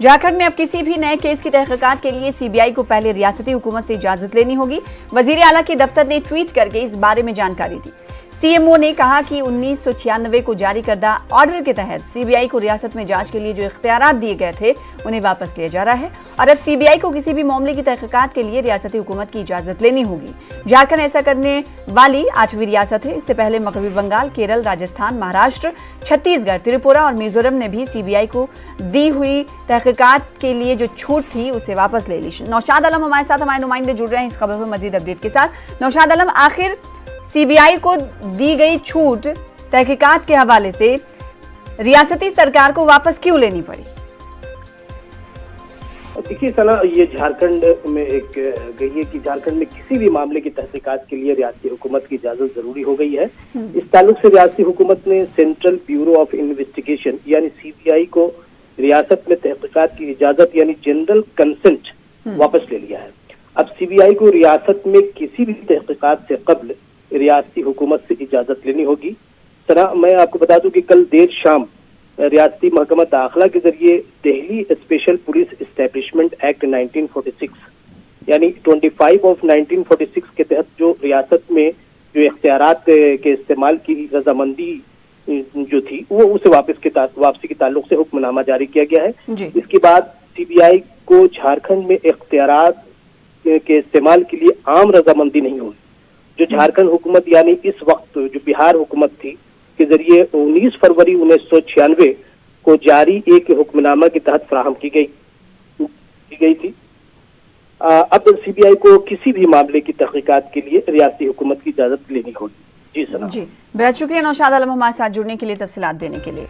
झारखंड में अब किसी भी नए केस की तहकीकात के लिए सीबीआई को पहले रियासती हुकूमत से इजाजत लेनी होगी। वजीर आला के दफ्तर ने ट्वीट करके इस बारे में जानकारी दी। सीएमओ ने कहा कि 1996 को जारी करदा ऑर्डर के तहत सीबीआई को रियासत में जांच के लिए जो इख्तियारात दिए गए थे उन्हें वापस लिया जा रहा है और अब सीबीआई को किसी भी मामले की तहकीकात के लिए रियासती हुकूमत की इजाजत लेनी होगी। झारखंड ऐसा करने वाली 8वीं रियासत है। इससे पहले मगरबी बंगाल, केरल, राजस्थान, महाराष्ट्र, छत्तीसगढ़, त्रिपुरा और मिजोरम ने भी सीबीआई को दी हुई तहकीकात के लिए जो छूट थी उसे वापस ले ली। नौशाद आलम हमारे साथ, हमारे नुमाइंदे जुड़ रहे हैं इस खबर पर मजीद अपडेट के साथ। नौशाद आलम, आखिर सीबीआई को दी गई छूट तहकीकात के हवाले से रियासती सरकार को वापस क्यों लेनी पड़ी? देखिए सना, ये झारखंड में एक गई है कि झारखंड में किसी भी मामले की तहकीकात के लिए रियासती हुकूमत की इजाजत जरूरी हो गई है। इस ताल्लुक से रियासती हुकूमत ने सेंट्रल ब्यूरो ऑफ इन्वेस्टिगेशन यानी सीबीआई को रियासत में तहकीकात की इजाजत यानी जनरल कंसेंट वापस ले लिया है। अब सीबीआई को रियासत में किसी भी तहकीकात से कब्ल रियासती हुकूमत से इजाजत लेनी होगी। सना, मैं आपको बता दूं कि कल देर शाम रियासती महकमा दाखिला के जरिए Delhi special police establishment act 1946 यानी 25 ऑफ 1946 के तहत जो रियासत में जो इख्तियारात के इस्तेमाल की रजामंदी जो थी वो उसे वापसी के ताल्लुक से हुक्मनामा जारी किया गया है। इसके बाद सीबीआई को झारखंड में इख्तियारात के इस्तेमाल के लिए आम रजामंदी नहीं होगी जो झारखंड हुकूमत यानी इस वक्त जो बिहार हुकूमत थी के जरिए 19 फरवरी 1996 को जारी एक हुक्मनामा के तहत फराहम की गई थी। अब सीबीआई को किसी भी मामले की तहकीकात के लिए रियासती हुकूमत की इजाजत लेनी होगी। जी सना। जी, बहुत शुक्रिया नौशाद आलम हमारे साथ जुड़ने के लिए, तफसीलात देने के लिए।